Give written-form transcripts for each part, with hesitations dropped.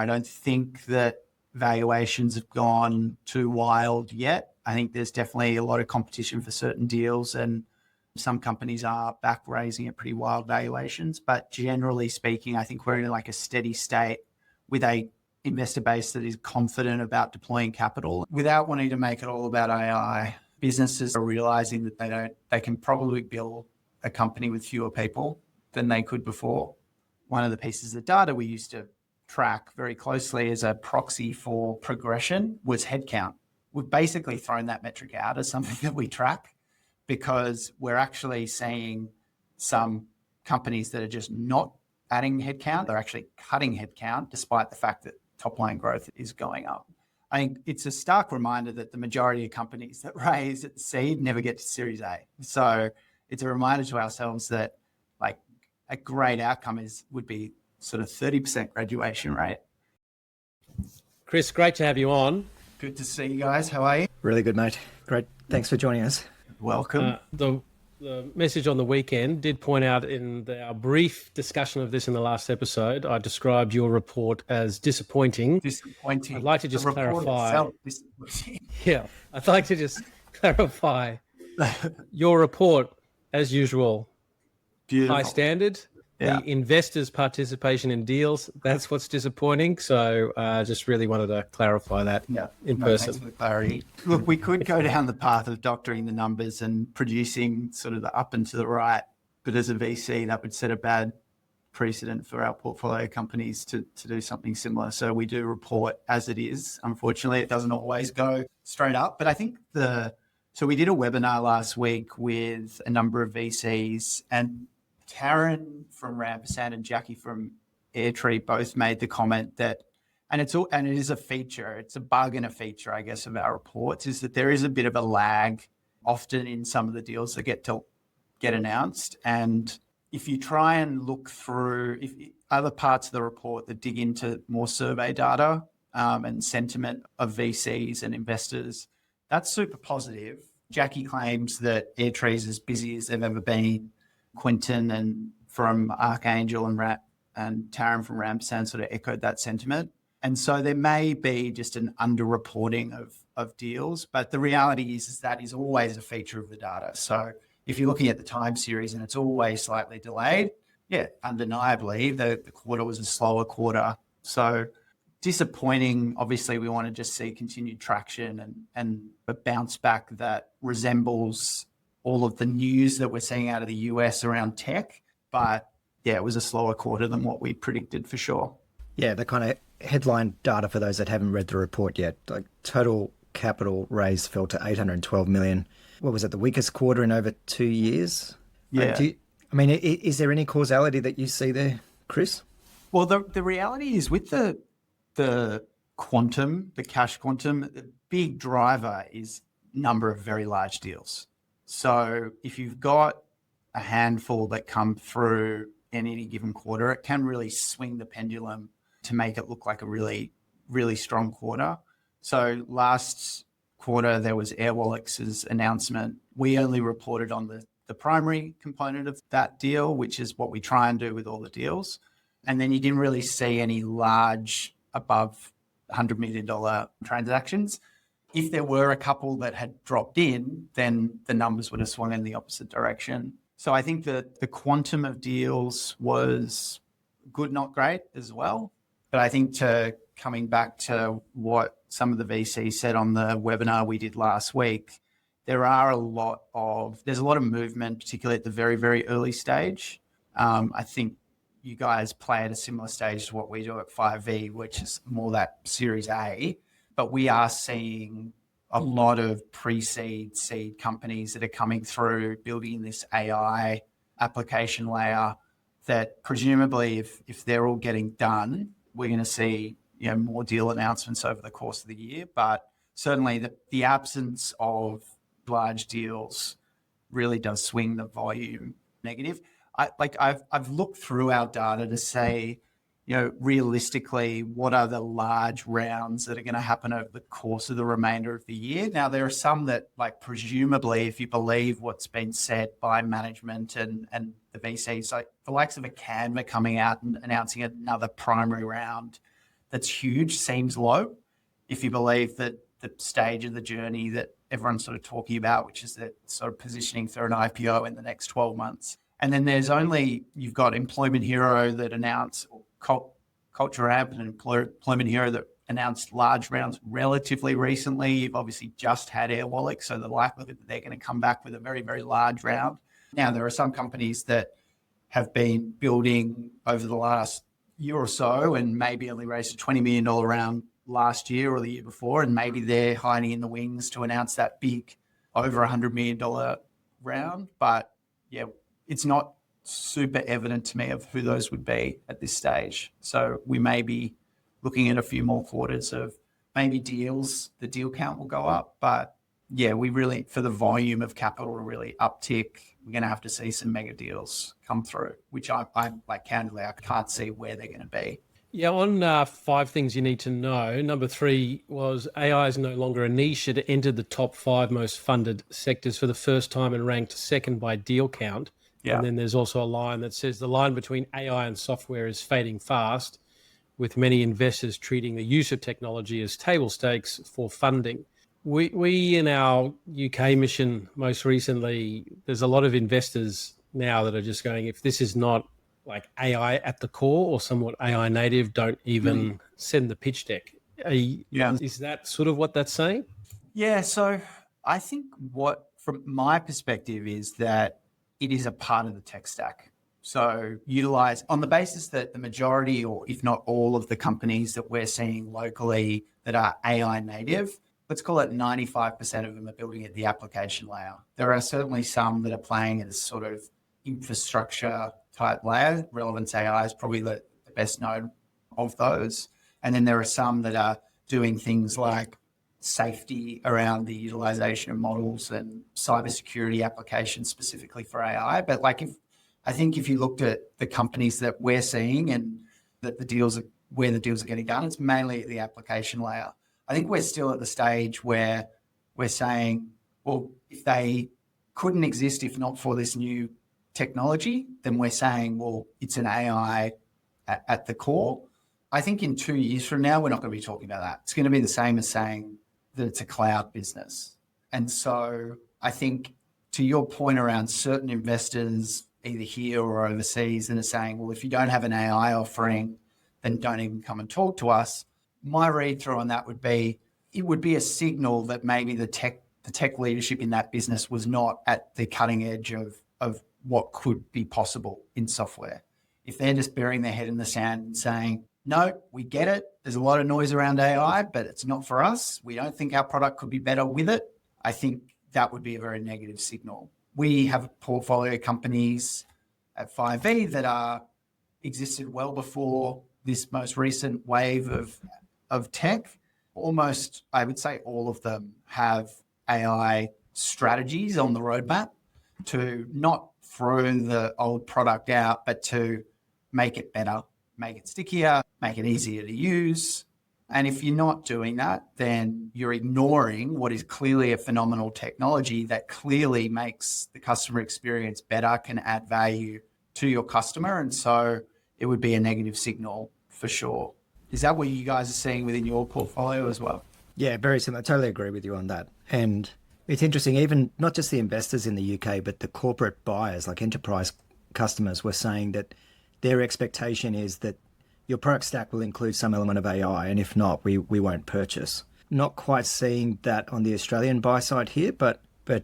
I don't think that valuations have gone too wild yet. I think there's definitely a lot of competition for certain deals, and some companies are back raising at pretty wild valuations. But generally speaking, I think we're in like a steady state with a investor base that is confident about deploying capital without wanting to make it all about AI. Businesses are realizing that they can probably build a company with fewer people than they could before. One of the pieces of data we used to track very closely as a proxy for progression was headcount. We've basically thrown that metric out as something that we track because we're actually seeing some companies that are just not adding headcount. They're actually cutting headcount despite the fact that top line growth is going up. I think it's a stark reminder that the majority of companies that raise at the seed never get to Series A. So it's a reminder to ourselves that like a great outcome would be sort of 30% graduation rate. Chris, great to have you on. Good to see you guys. How are you? Really good, mate. Great. Thanks for joining us. Welcome. The message on the weekend did point out in our brief discussion of this in the last episode, I described your report as disappointing. Disappointing. I'd like to just clarify. Disappointing. Yeah, I'd like to just clarify your report, as usual, Beautiful. high standard. Yeah. The investors' participation in deals, that's what's disappointing. So just really wanted to clarify that in person. Thanks for the clarity. Look, we could go down the path of doctoring the numbers and producing sort of the up and to the right, but as a VC, that would set a bad precedent for our portfolio companies to do something similar. So we do report as it is. Unfortunately, it doesn't always go straight up, but I think so we did a webinar last week with a number of VCs, and Taryn from Rampersand and Jackie from Airtree both made the comment that, and it is a feature, it's a bug and a feature, I guess, of our reports, is that there is a bit of a lag often in some of the deals that get announced. And if you try and look through other parts of the report that dig into more survey data and sentiment of VCs and investors, that's super positive. Jackie claims that Airtree is as busy as they've ever been. Quentin and from Archangel and Taryn from Rampersand sort of echoed that sentiment. And so there may be just an underreporting of deals, but the reality is that is always a feature of the data. So if you're looking at the time series and it's always slightly delayed, undeniably the quarter was a slower quarter. So disappointing. Obviously, we want to just see continued traction and a bounce back that resembles all of the news that we're seeing out of the US around tech. But yeah, it was a slower quarter than what we predicted for sure. Yeah, the kind of headline data for those that haven't read the report yet, like total capital raise fell to 812 million. What was it, the weakest quarter in over 2 years? Yeah. Is there any causality that you see there, Chris? Well, the reality is with the quantum, the cash quantum, the big driver is number of very large deals. So if you've got a handful that come through in any given quarter, it can really swing the pendulum to make it look like a really, really strong quarter. So last quarter, there was Airwalix's announcement. We only reported on the primary component of that deal, which is what we try and do with all the deals. And then you didn't really see any large above $100 million transactions. If there were a couple that had dropped in, then the numbers would have swung in the opposite direction. So I think that the quantum of deals was good, not great as well. But I think coming back to what some of the VCs said on the webinar we did last week, there's a lot of movement, particularly at the very, very early stage. I think you guys play at a similar stage to what we do at 5V, which is more that Series A. But we are seeing a lot of pre-seed, seed companies that are coming through, building this AI application layer that presumably if they're all getting done, we're going to see more deal announcements over the course of the year. But certainly the absence of large deals really does swing the volume negative. I've looked through our data to say, realistically, what are the large rounds that are going to happen over the course of the remainder of the year? Now, there are some that, presumably, if you believe what's been said by management and the VCs, like the likes of a Canva coming out and announcing another primary round, that's huge seems low if you believe that the stage of the journey that everyone's sort of talking about, which is that sort of positioning for an IPO in the next 12 months. And then you've got Employment Hero that announced, Culture Amp and Employment Hero that announced large rounds relatively recently. You've obviously just had Airwallex, so the likelihood that they're going to come back with a very, very large round. Now, there are some companies that have been building over the last year or so and maybe only raised a $20 million round last year or the year before, and maybe they're hiding in the wings to announce that big over $100 million round. But yeah, it's not super evident to me of who those would be at this stage. So we may be looking at a few more quarters of maybe deals, the deal count will go up. But yeah, we really, for the volume of capital to really uptick, we're going to have to see some mega deals come through, which I like candidly, I can't see where they're going to be. Yeah, on 5 things you need to know, number 3 was AI is no longer a niche. It entered the top 5 most funded sectors for the first time and ranked second by deal count. Yeah. And then there's also a line that says the line between AI and software is fading fast, with many investors treating the use of technology as table stakes for funding. We in our UK mission most recently, there's a lot of investors now that are just going, if this is not like AI at the core or somewhat AI native, don't even send the pitch deck. Is that sort of what that's saying? Yeah, so I think from my perspective is that it is a part of the tech stack. So utilize on the basis that the majority, or if not all of the companies that we're seeing locally that are AI native, let's call it 95% of them are building at the application layer. There are certainly some that are playing at a sort of infrastructure type layer. Relevance AI is probably the best known of those. And then there are some that are doing things like safety around the utilization of models and cybersecurity applications specifically for AI. But I think if you looked at the companies that we're seeing and that where the deals are getting done, it's mainly at the application layer. I think we're still at the stage where we're saying, well, if they couldn't exist if not for this new technology, then we're saying, well, it's an AI at the core. I think in 2 years from now, we're not going to be talking about that. It's going to be the same as saying that it's a cloud business. And so I think to your point around certain investors, either here or overseas, and are saying, well, if you don't have an AI offering, then don't even come and talk to us. My read through on that would be, it would be a signal that maybe the tech leadership in that business was not at the cutting edge of what could be possible in software. If they're just burying their head in the sand and saying, no, we get it. There's a lot of noise around AI, but it's not for us. We don't think our product could be better with it. I think that would be a very negative signal. We have portfolio companies at 5V that existed well before this most recent wave of tech. Almost, I would say all of them have AI strategies on the roadmap to not throw the old product out, but to make it better, make it stickier, make it easier to use. And if you're not doing that, then you're ignoring what is clearly a phenomenal technology that clearly makes the customer experience better, can add value to your customer. And so it would be a negative signal for sure. Is that what you guys are seeing within your portfolio as well? Yeah, very similar. I totally agree with you on that. And it's interesting, even not just the investors in the UK, but the corporate buyers, like enterprise customers, were saying that their expectation is that your product stack will include some element of AI, and if not, we won't purchase. Not quite seeing that on the Australian buy side here, but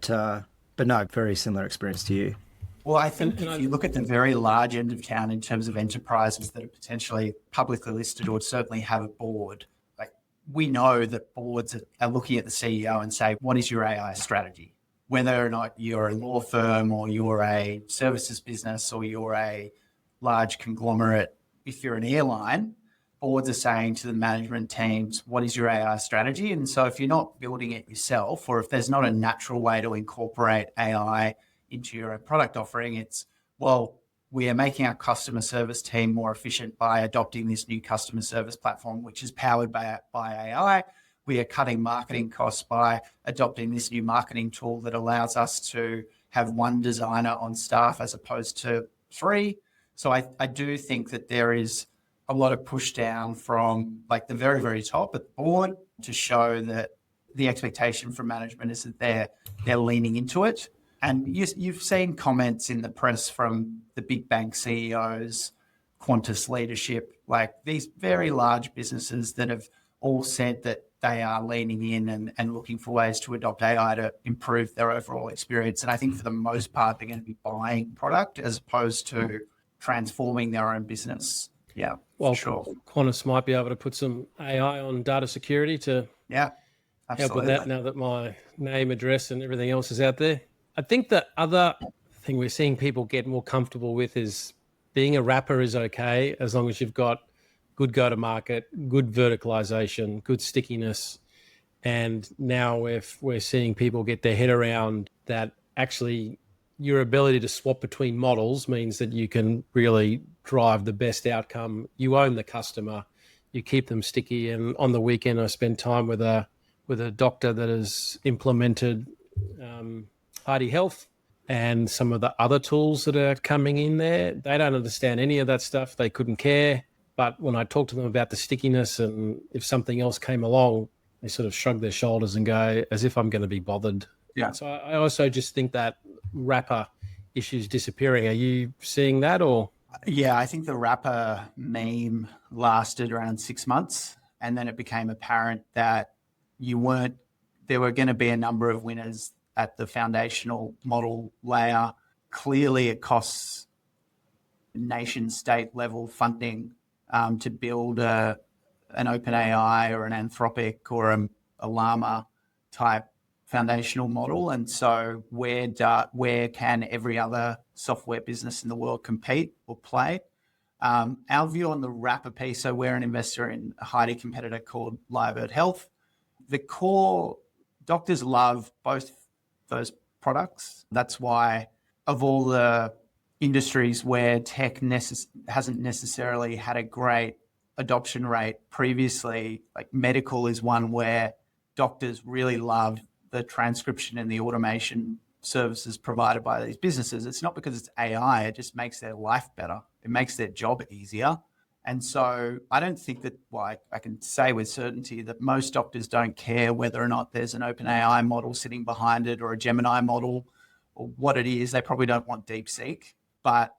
no, very similar experience to you. Well, I think if you look at the very large end of town in terms of enterprises that are potentially publicly listed or certainly have a board, like we know that boards are looking at the CEO and say, what is your AI strategy? Whether or not you're a law firm or you're a services business or you're a large conglomerate, if you're an airline, boards are saying to the management teams, what is your AI strategy? And so if you're not building it yourself, or if there's not a natural way to incorporate AI into your own product offering, it's, well, we are making our customer service team more efficient by adopting this new customer service platform, which is powered by AI. We are cutting marketing costs by adopting this new marketing tool that allows us to have one designer on staff as opposed to 3. So I do think that there is a lot of push down from like the very, very top at the board to show that the expectation from management is that they're leaning into it. And you've seen comments in the press from the big bank CEOs, Qantas leadership, like these very large businesses that have all said that they are leaning in and looking for ways to adopt AI to improve their overall experience. And I think for the most part, they're going to be buying product as opposed to transforming their own business. Yeah, well, sure. Qantas might be able to put some AI on data security to help with that now that my name, address, and everything else is out there. I think the other thing we're seeing people get more comfortable with is being a wrapper is okay as long as you've got good go-to-market, good verticalization, good stickiness. And now we're seeing people get their head around that actually your ability to swap between models means that you can really drive the best outcome. You own the customer, you keep them sticky. And on the weekend, I spent time with a doctor that has implemented Hardy Health and some of the other tools that are coming in there. They don't understand any of that stuff. They couldn't care. But when I talk to them about the stickiness and if something else came along, they sort of shrug their shoulders and go, as if I'm going to be bothered. Yeah. So I also just think that wrapper issue's disappearing. Are you seeing that or? Yeah, I think the wrapper meme lasted around 6 months, and then it became apparent that there were going to be a number of winners at the foundational model layer. Clearly, it costs nation state level funding to build an OpenAI or an Anthropic or a Llama type foundational model. And so where can every other software business in the world compete or play? Our view on the wrapper piece, so we're an investor in a highly competitor called Livebird Health. The core doctors love both those products. That's why of all the industries where tech hasn't necessarily had a great adoption rate previously, like medical is one where doctors really love the transcription and the automation services provided by these businesses. It's not because it's AI, it just makes their life better. It makes their job easier. And so I don't think that, well, I can say with certainty that most doctors don't care whether or not there's an OpenAI model sitting behind it or a Gemini model or what it is. They probably don't want DeepSeek. But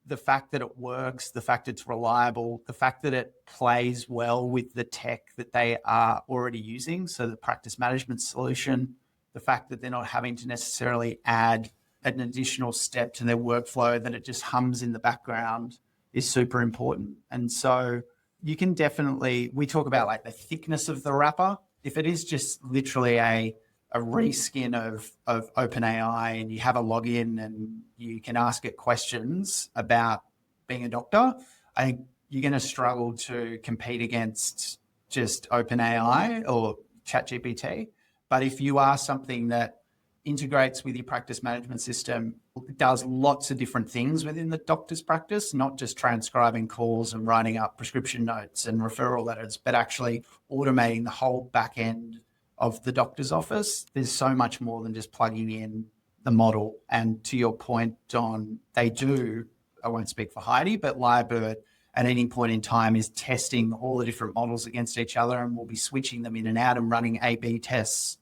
the fact that it works, the fact it's reliable, the fact that it plays well with the tech that they are already using, so the practice management solution, the fact that they're not having to necessarily add an additional step to their workflow, that it just hums in the background, is super important. And so you can definitely, we talk about like the thickness of the wrapper. If it is just literally a reskin of OpenAI and you have a login and you can ask it questions about being a doctor, I think you're going to struggle to compete against just OpenAI or ChatGPT. But if you are something that integrates with your practice management system, does lots of different things within the doctor's practice, not just transcribing calls and writing up prescription notes and referral letters, but actually automating the whole back end of the doctor's office. There's so much more than just plugging in the model. And to your point, Don, they do, I won't speak for Heidi, but Lyrebird at any point in time is testing all the different models against each other, and we'll be switching them in and out and running A/B tests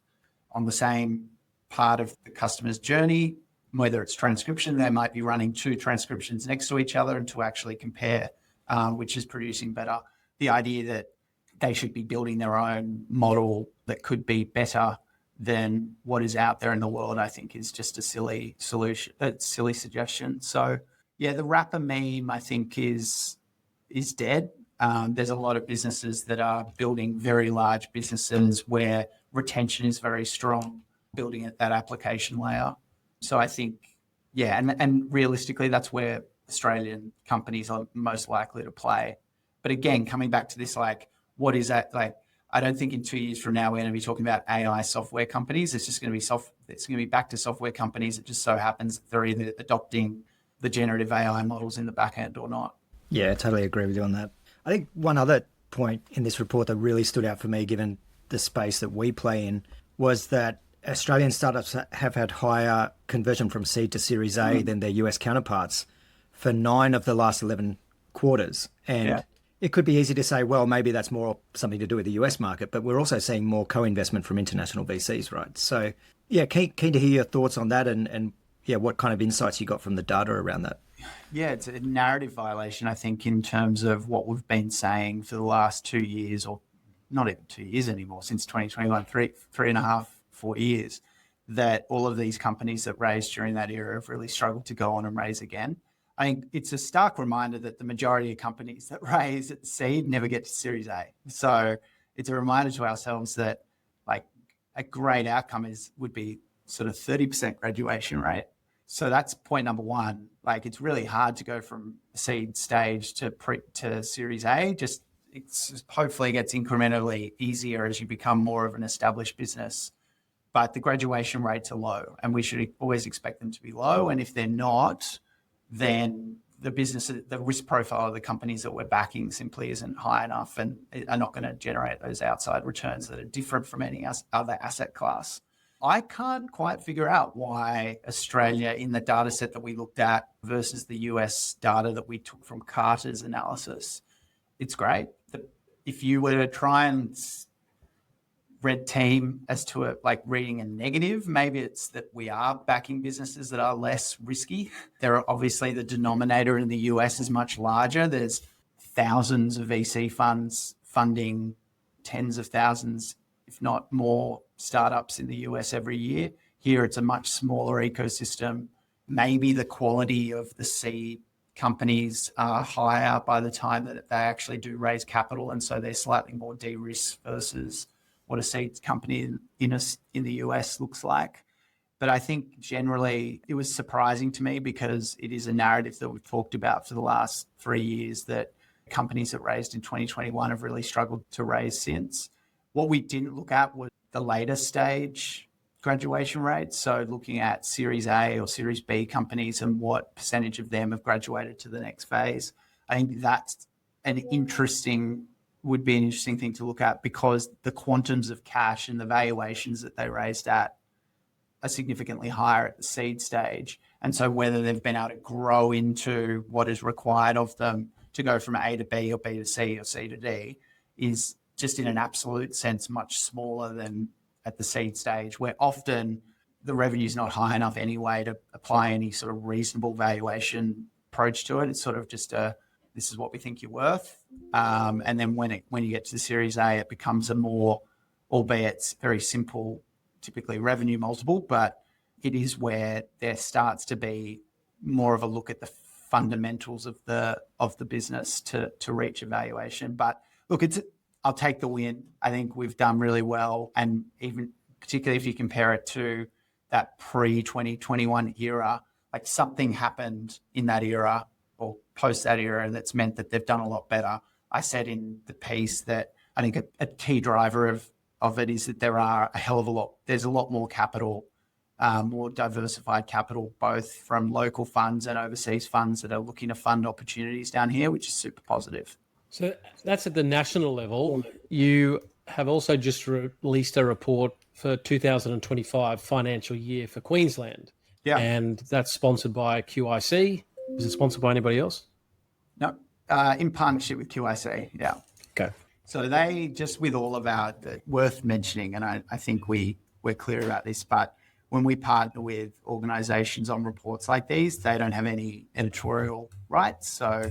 on the same part of the customer's journey. Whether it's transcription, they might be running 2 transcriptions next to each other and to actually compare which is producing better. The idea that they should be building their own model that could be better than what is out there in the world, I think is just a silly suggestion. So yeah, the wrapper meme, I think is dead. There's a lot of businesses that are building very large businesses where retention is very strong, building at that application layer. So I think, yeah, and realistically, that's where Australian companies are most likely to play. But again, coming back to this, like, what is that? Like, I don't think in 2 years from now, we're going to be talking about AI software companies. It's just going to be it's going to be back to software companies. It just so happens that they're either adopting the generative AI models in the back end or not. Yeah, I totally agree with you on that. I think one other point in this report that really stood out for me, given the space that we play in, was that Australian startups have had higher conversion from seed to Series A than their US counterparts for 9 of the last 11 quarters. And it could be easy to say, well, maybe that's more something to do with the US market, but we're also seeing more co-investment from international VCs, right? So, yeah, keen to hear your thoughts on that and yeah, what kind of insights you got from the data around that. Yeah, it's a narrative violation, I think, in terms of what we've been saying for the last 2 years, or not even 2 years anymore, since 2021, three and a half, 4 years, that all of these companies that raised during that era have really struggled to go on and raise again. I think it's a stark reminder that the majority of companies that raise at the seed never get to Series A. So it's a reminder to ourselves that like a great outcome would be sort of 30% graduation rate. So that's point number one. Like it's really hard to go from seed stage to Series A. Just it's hopefully gets incrementally easier as you become more of an established business. But the graduation rates are low, and we should always expect them to be low. And if they're not, then the risk profile of the companies that we're backing simply isn't high enough and are not going to generate those outside returns that are different from any other asset class. I can't quite figure out why Australia, in the data set that we looked at versus the US data that we took from Carter's analysis, it's great. If you were to try and red team as to it, like reading a negative, maybe it's that we are backing businesses that are less risky. There are obviously the denominator in the US is much larger. There's thousands of VC funds funding tens of thousands, if not more, startups in the US every year. Here, it's a much smaller ecosystem. Maybe the quality of the seed companies are higher by the time that they actually do raise capital, and so they're slightly more de-risked versus what a seed company in the US looks like. But I think generally it was surprising to me because it is a narrative that we've talked about for the last 3 years that companies that raised in 2021 have really struggled to raise since. What we didn't look at was the later stage graduation rates. So looking at Series A or Series B companies and what percentage of them have graduated to the next phase. I think that's would be an interesting thing to look at because the quantums of cash and the valuations that they raised at are significantly higher at the seed stage. And so whether they've been able to grow into what is required of them to go from A to B or B to C or C to D is just in an absolute sense much smaller than at the seed stage, where often the revenue is not high enough anyway to apply any sort of reasonable valuation approach to it. It's sort of just this is what we think you're worth. And then when you get to the Series A, it becomes a more, albeit very simple, typically revenue multiple, but it is where there starts to be more of a look at the fundamentals of the business to reach a valuation. But look, I'll take the win. I think we've done really well, and even particularly if you compare it to that pre-2021 era, like something happened in that era or post that era that's meant that they've done a lot better. I said in the piece that I think a key driver of it is that there's a lot more capital, more diversified capital, both from local funds and overseas funds that are looking to fund opportunities down here, which is super positive. So that's at the national level. You have also just released a report for 2025 financial year for Queensland. Yeah. And that's sponsored by QIC. Is it sponsored by anybody else? No, in partnership with QIC, yeah. Okay. So they just with all of our, worth mentioning, and I think we're clear about this, but when we partner with organisations on reports like these, they don't have any editorial rights. So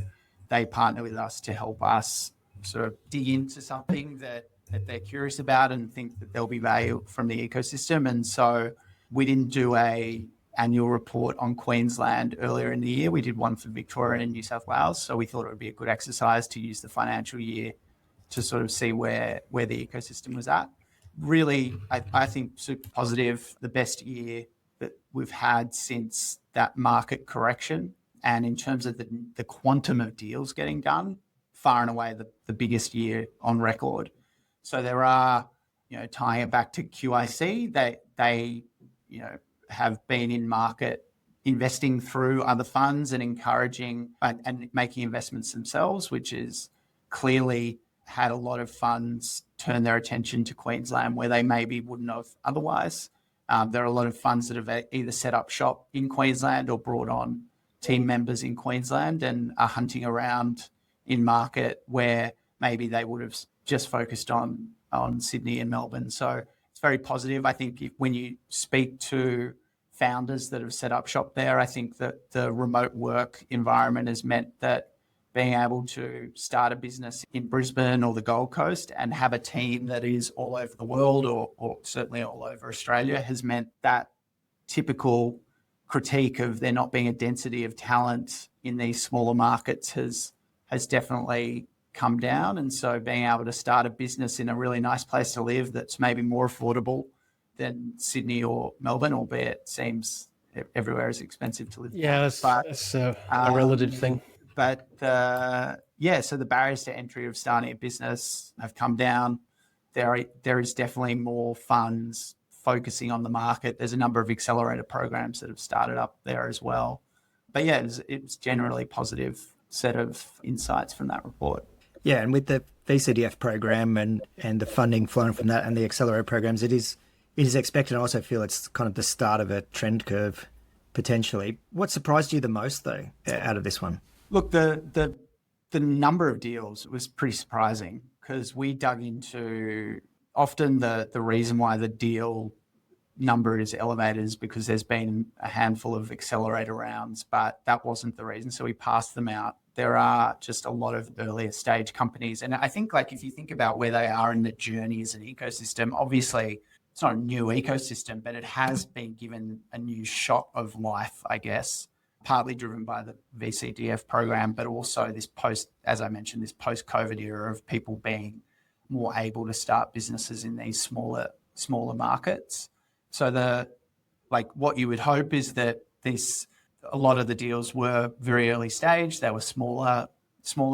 they partner with us to help us sort of dig into something that they're curious about and think that there'll be value from the ecosystem. And so we didn't do a annual report on Queensland earlier in the year. We did one for Victoria and New South Wales. So we thought it would be a good exercise to use the financial year to sort of see where the ecosystem was at. Really, I think super positive, the best year that we've had since that market correction. And in terms of the quantum of deals getting done, far and away the biggest year on record. So there are, tying it back to QIC, they have been in market investing through other funds and encouraging and making investments themselves, which is clearly had a lot of funds turn their attention to Queensland where they maybe wouldn't have otherwise. There are a lot of funds that have either set up shop in Queensland or brought on team members in Queensland and are hunting around in market where maybe they would have just focused on Sydney and Melbourne. So it's very positive. I think when you speak to founders that have set up shop there, I think that the remote work environment has meant that being able to start a business in Brisbane or the Gold Coast and have a team that is all over the world or certainly all over Australia has meant that typical critique of there not being a density of talent in these smaller markets has definitely come down. And so being able to start a business in a really nice place to live that's maybe more affordable than Sydney or Melbourne, albeit it seems everywhere is expensive to live. Yeah, that's a relative thing. But so the barriers to entry of starting a business have come down. There is definitely more funds focusing on the market. There's a number of accelerator programs that have started up there as well. But yeah, it's generally positive set of insights from that report. Yeah, and with the VCDF program and the funding flowing from that and the accelerator programs, it is expected. I also feel it's kind of the start of a trend curve potentially. What surprised you the most though out of this one? Look, the number of deals was pretty surprising because we dug into often the reason why the deal number is elevated is because there's been a handful of accelerator rounds, but that wasn't the reason. So we passed them out. There are just a lot of earlier stage companies. And I think if you think about where they are in the journey as an ecosystem, obviously it's not a new ecosystem, but it has been given a new shot of life, I guess, partly driven by the VCDF program, but also this as I mentioned, this post-COVID era of people being more able to start businesses in these smaller markets. So what you would hope is that a lot of the deals were very early stage. They were smaller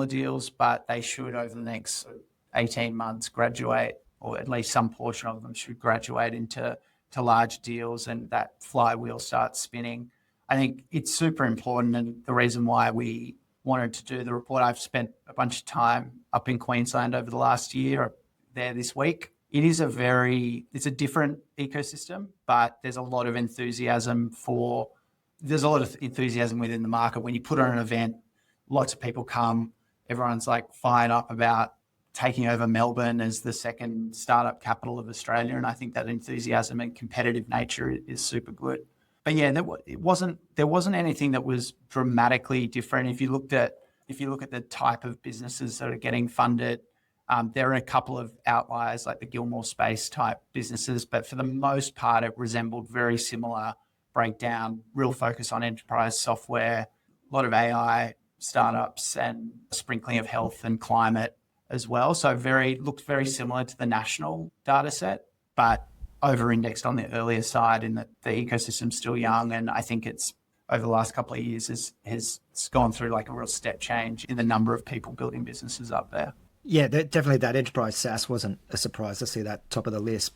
deals, but they should over the next 18 months graduate, or at least some portion of them should graduate into large deals, and that flywheel starts spinning. I think it's super important, and the reason why we wanted to do the report, I've spent a bunch of time up in Queensland over the last year, there this week. It's a different ecosystem, but there's a lot of enthusiasm within the market. When you put on an event, lots of people come, everyone's fired up about taking over Melbourne as the second startup capital of Australia. And I think that enthusiasm and competitive nature is super good. But yeah, there wasn't anything that was dramatically different. If you look at the type of businesses that are getting funded, there are a couple of outliers like the Gilmore Space type businesses, but for the most part, it resembled very similar breakdown, real focus on enterprise software, a lot of AI startups and sprinkling of health and climate as well. So looked very similar to the national data set, but over-indexed on the earlier side in that the ecosystem's still young. And I think it's over the last couple of years has gone through a real step change in the number of people building businesses up there. Yeah, definitely that enterprise SaaS wasn't a surprise to see that top of the list.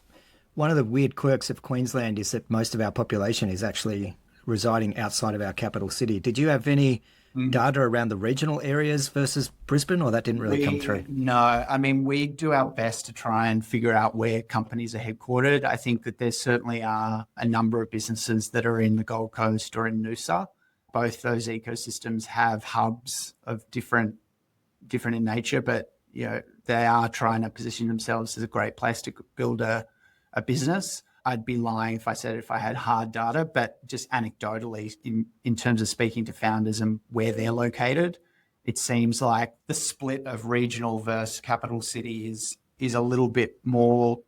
One of the weird quirks of Queensland is that most of our population is actually residing outside of our capital city. Did you have any data around the regional areas versus Brisbane, or that didn't really come through? No, I mean, we do our best to try and figure out where companies are headquartered. I think that there certainly are a number of businesses that are in the Gold Coast or in Noosa. Both those ecosystems have hubs of different in nature, but they are trying to position themselves as a great place to build a business. I'd be lying if I said if I had hard data, but just anecdotally in terms of speaking to founders and where they're located, it seems like the split of regional versus capital city is a little bit more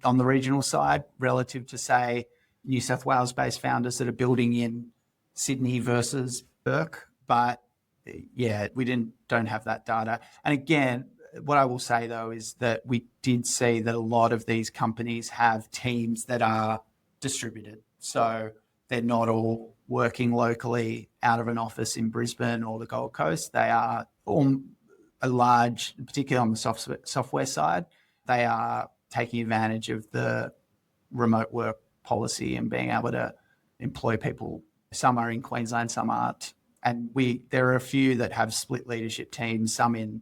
on the regional side relative to, say, New South Wales-based founders that are building in Sydney versus Bourke. But yeah, we don't have that data. And again, what I will say, though, is that we did see that a lot of these companies have teams that are distributed. So they're not all working locally out of an office in Brisbane or the Gold Coast. They are all particularly on the software side, they are taking advantage of the remote work policy and being able to employ people. Some are in Queensland, some aren't. And there are a few that have split leadership teams, some in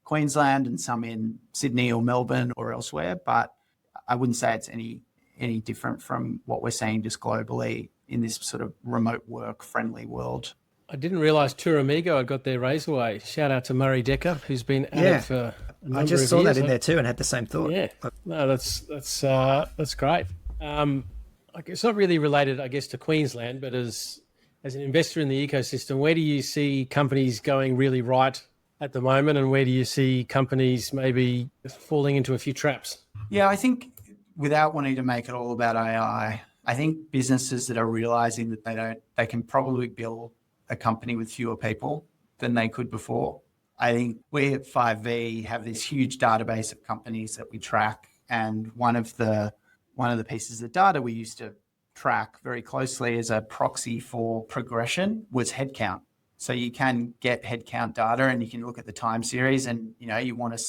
Queensland and some in Sydney or Melbourne or elsewhere, but I wouldn't say it's any different from what we're seeing just globally in this sort of remote work friendly world. I didn't realise Turamigo had got their raise away. Shout out to Murray Decker, who's been at it for a number I just of saw years. that in there too and had the same thought. Yeah, no, that's great. It's not really related, I guess, to Queensland, but as an investor in the ecosystem, where do you see companies going really right at the moment, and where do you see companies maybe falling into a few traps? Yeah, I think without wanting to make it all about AI, I think businesses that are realizing that they can probably build a company with fewer people than they could before. I think we at 5V have this huge database of companies that we track, and one of the pieces of data we used to track very closely as a proxy for progression was headcount. So you can get headcount data and you can look at the time series, and you want to,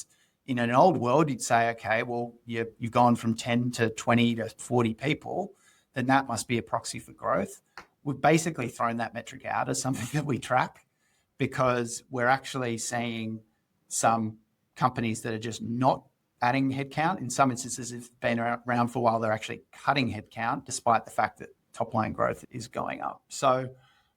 in an old world, you'd say, okay, well, you've gone from 10 to 20 to 40 people, then that must be a proxy for growth. We've basically thrown that metric out as something that we track, because we're actually seeing some companies that are just not adding headcount. In some instances, if they've been around for a while, they're actually cutting headcount despite the fact that top line growth is going up. So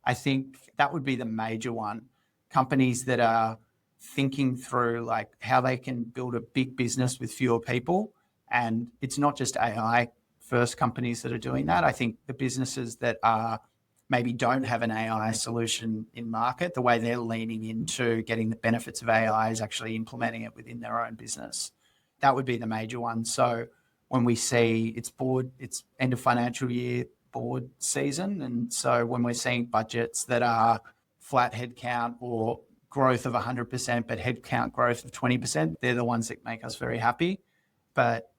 I think that would be the major one. Companies that are thinking through like how they can build a big business with fewer people. And it's not just AI first companies that are doing that. I think the businesses that are maybe don't have an AI solution in market, the way they're leaning into getting the benefits of AI is actually implementing it within their own business. That would be the major one. So when we see it's end of financial year board season. And so when we're seeing budgets that are flat headcount or growth of 100%, but headcount growth of 20%, they're the ones that make us very happy. But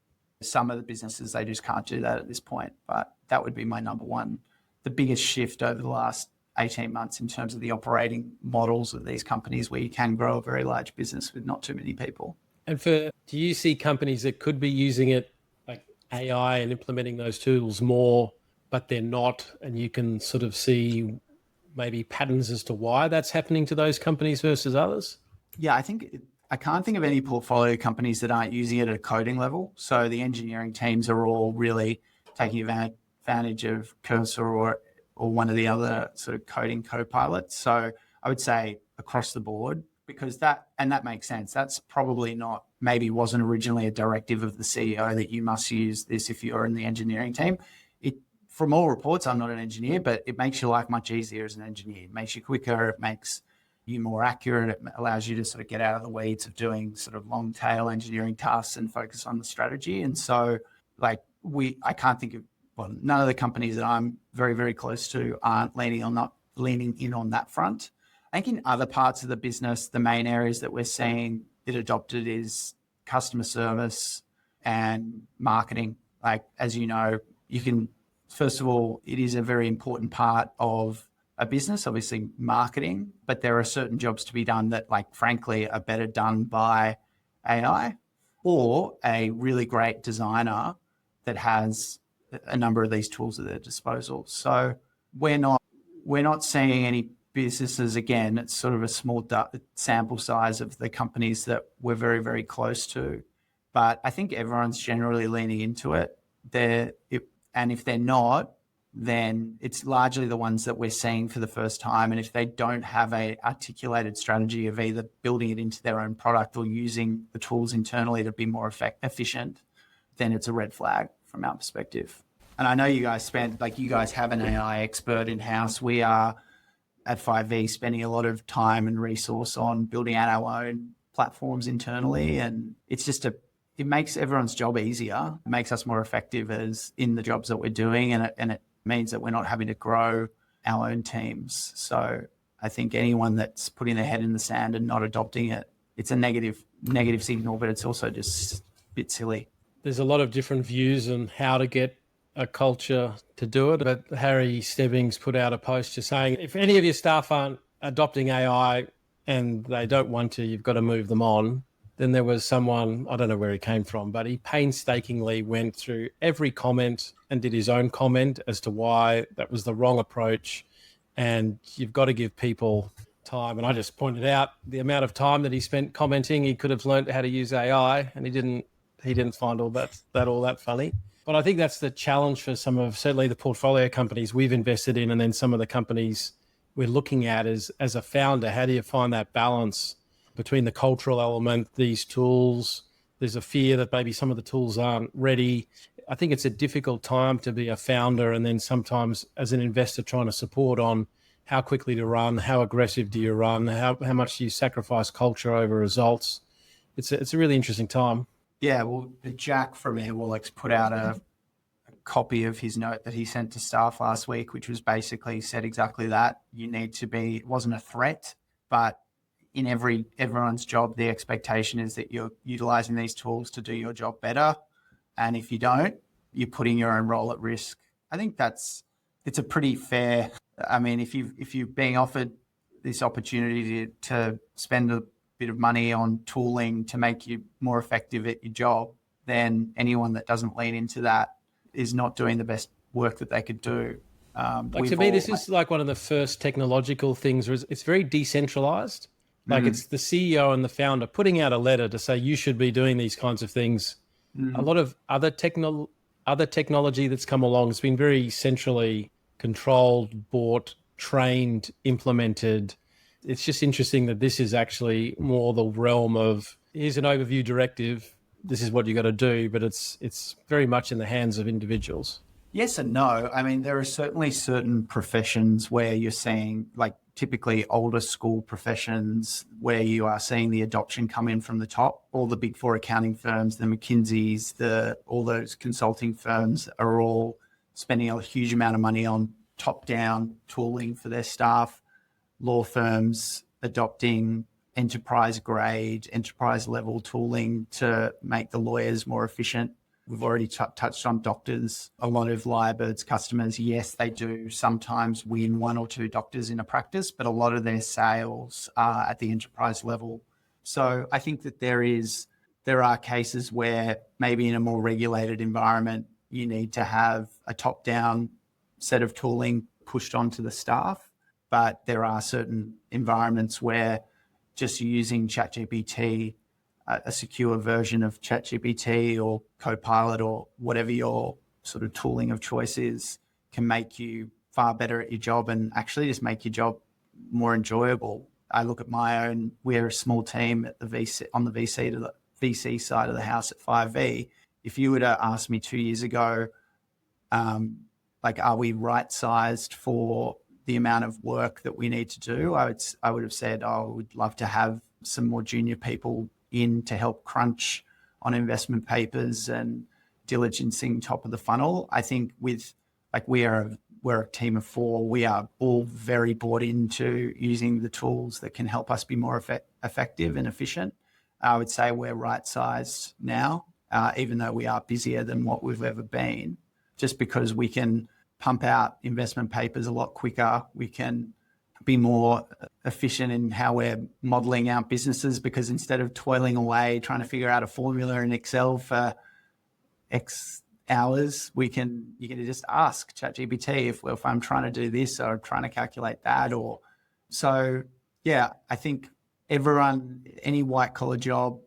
some of the businesses, they just can't do that at this point. But that would be my number one, the biggest shift over the last 18 months in terms of the operating models of these companies where you can grow a very large business with not too many people. And do you see companies that could be using it like AI and implementing those tools more, but they're not, and you can sort of see maybe patterns as to why that's happening to those companies versus others? Yeah, I can't think of any portfolio companies that aren't using it at a coding level. So the engineering teams are all really taking advantage of Cursor or one of the other sort of coding co-pilots. So I would say across the board, because that makes sense. That's probably maybe wasn't originally a directive of the CEO that you must use this if you're in the engineering team. From all reports, I'm not an engineer, but it makes your life much easier as an engineer. It makes you quicker. It makes you more accurate. It allows you to sort of get out of the weeds of doing sort of long tail engineering tasks and focus on the strategy. And so I can't think of, none of the companies that I'm very, very close to aren't leaning in on that front. I think in other parts of the business, the main areas that we're seeing it adopted is customer service and marketing. Like, as you know, first of all, it is a very important part of a business, obviously marketing, but there are certain jobs to be done that, like, frankly, are better done by AI or a really great designer that has a number of these tools at their disposal. So we're not seeing any businesses, again, it's sort of a small sample size of the companies that we're very, very close to. But I think everyone's generally leaning into it. And if they're not, then it's largely the ones that we're seeing for the first time. And if they don't have a articulated strategy of either building it into their own product or using the tools internally to be more efficient, then it's a red flag from our perspective. And I know you guys have an AI expert in-house. We are at 5V spending a lot of time and resource on building out our own platforms internally. And it's just it makes everyone's job easier. It makes us more effective in the jobs that we're doing. And it means that we're not having to grow our own teams. So I think anyone that's putting their head in the sand and not adopting it, it's a negative signal, but it's also just a bit silly. There's a lot of different views on how to get a culture to do it. But Harry Stebbings put out a post just saying, if any of your staff aren't adopting AI and they don't want to, you've got to move them on. Then there was someone, I don't know where he came from, but he painstakingly went through every comment and did his own comment as to why that was the wrong approach. And you've got to give people time. And I just pointed out the amount of time that he spent commenting. He could have learned how to use AI, and he didn't find all that funny. But I think that's the challenge for certainly the portfolio companies we've invested in, and then some of the companies we're looking at as a founder. How do you find that balance between the cultural element, these tools? There's a fear that maybe some of the tools aren't ready. I think it's a difficult time to be a founder, and then sometimes as an investor trying to support on how quickly to run, how aggressive do you run, how much do you sacrifice culture over results. It's a really interesting time. Yeah, well, Jack from Airwallex put out a copy of his note that he sent to staff last week, which was basically said exactly that. You need to be, it wasn't a threat, but in everyone's job, the expectation is that you're utilizing these tools to do your job better. And if you don't, you're putting your own role at risk. I think it's a pretty fair, I mean, if you're being offered this opportunity to spend a bit of money on tooling to make you more effective at your job, then anyone that doesn't lean into that is not doing the best work that they could do. To me, this is like one of the first technological things where it's very decentralized. Like it's the CEO and the founder putting out a letter to say you should be doing these kinds of things. A lot of other technology that's come along has been very centrally controlled, bought, trained, implemented. It's just interesting that this is actually more the realm of here's an overview directive. This is what you got to do, but it's very much in the hands of individuals. Yes and no. I mean, there are certainly certain professions where you're seeing, like typically older school professions, where you are seeing the adoption come in from the top. All the big four accounting firms, the McKinseys, all those consulting firms are all spending a huge amount of money on top-down tooling for their staff. Law firms adopting enterprise grade, enterprise level tooling to make the lawyers more efficient. We've already touched on doctors. A lot of Lyrebird's customers, yes, they do sometimes win one or two doctors in a practice, but a lot of their sales are at the enterprise level. So I think that there are cases where maybe in a more regulated environment, you need to have a top-down set of tooling pushed onto the staff. But there are certain environments where just using ChatGPT, a secure version of ChatGPT or Copilot or whatever your sort of tooling of choice is, can make you far better at your job and actually just make your job more enjoyable. I look at my own, we're a small team at the VC side of the house at 5V. If you were to ask me 2 years ago, are we right-sized for the amount of work that we need to do, I would have said, I would love to have some more junior people in to help crunch on investment papers and diligencing top of the funnel. I think we're a team of 4. We are all very bought into using the tools that can help us be more effective and efficient. I would say we're right-sized now, even though we are busier than what we've ever been, just because we can pump out investment papers a lot quicker. We can be more efficient in how we're modeling our businesses, because instead of toiling away trying to figure out a formula in Excel for X hours, you can just ask ChatGPT if I'm trying to do this or trying to calculate that. Or so, yeah, I think any white collar job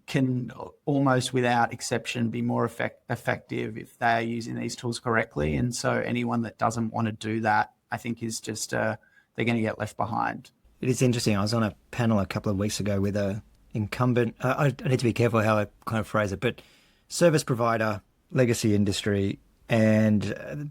can almost without exception be more effective if they are using these tools correctly. And so anyone that doesn't want to do that, I think is just they're going to get left behind. It is interesting. I was on a panel a couple of weeks ago with a incumbent, I need to be careful how I kind of phrase it, but service provider, legacy industry, and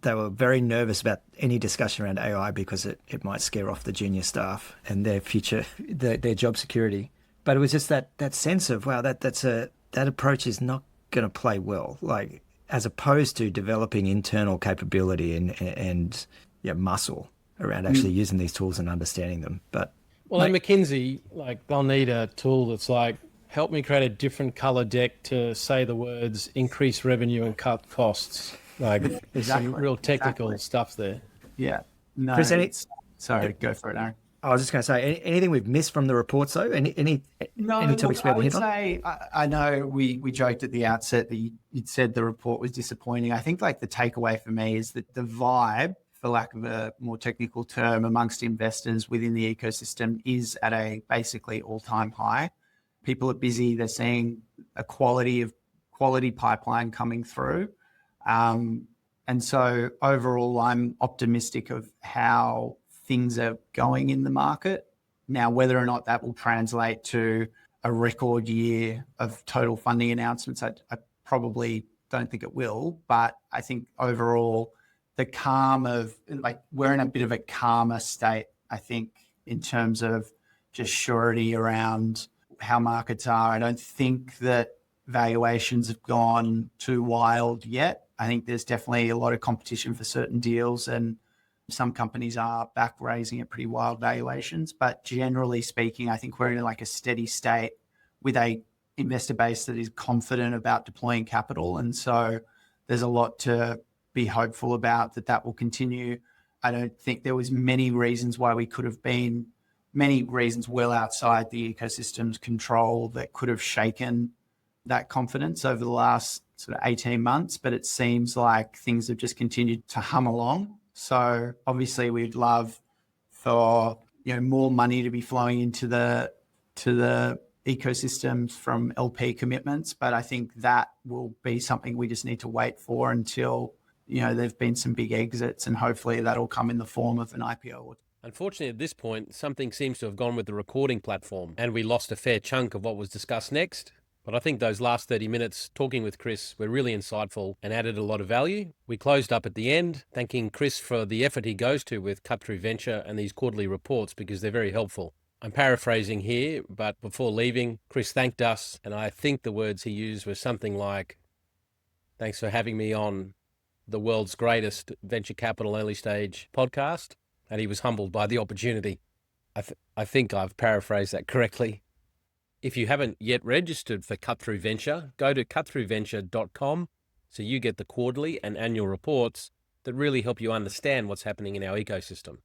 they were very nervous about any discussion around AI because it might scare off the junior staff and their future, their job security. But it was just that sense of, wow, that approach is not going to play well, like as opposed to developing internal capability and muscle around actually using these tools and understanding them. But at McKinsey, they'll need a tool that's like, help me create a different color deck to say the words increase revenue and cut costs. There's some real technical stuff there. Yeah. No. Chris, sorry, go for it, Aaron. I was just going to say, anything we've missed from the reports, though? Any topics we haven't hit on? I know we joked at the outset that you'd said the report was disappointing. I think the takeaway for me is that the vibe, for lack of a more technical term, amongst investors within the ecosystem is at a basically all-time high. People are busy. They're seeing a quality pipeline coming through. And so overall, I'm optimistic of how things are going in the market. Now, whether or not that will translate to a record year of total funding announcements, I probably don't think it will. But I think overall, the calm of, like, we're in a bit of a calmer state, I think, in terms of just surety around how markets are. I don't think that valuations have gone too wild yet. I think there's definitely a lot of competition for certain deals, and some companies are back raising at pretty wild valuations. But generally speaking, I think we're in like a steady state with a investor base that is confident about deploying capital. And so there's a lot to be hopeful about that will continue. I don't think there was many reasons why we could have been, many reasons well outside the ecosystem's control that could have shaken that confidence over the last sort of 18 months, but it seems like things have just continued to hum along. So obviously we'd love for, more money to be flowing into the ecosystems from LP commitments, but I think that will be something we just need to wait for until, there've been some big exits, and hopefully that'll come in the form of an IPO. Unfortunately, at this point, something seems to have gone with the recording platform, and we lost a fair chunk of what was discussed next. But I think those last 30 minutes talking with Chris were really insightful and added a lot of value. We closed up at the end, thanking Chris for the effort he goes to with Cut Through Venture and these quarterly reports, because they're very helpful. I'm paraphrasing here, but before leaving, Chris thanked us, and I think the words he used were something like, "Thanks for having me on the world's greatest venture capital early stage podcast," and he was humbled by the opportunity. I think I've paraphrased that correctly. If you haven't yet registered for Cut Through Venture, go to cutthroughventure.com so you get the quarterly and annual reports that really help you understand what's happening in our ecosystem.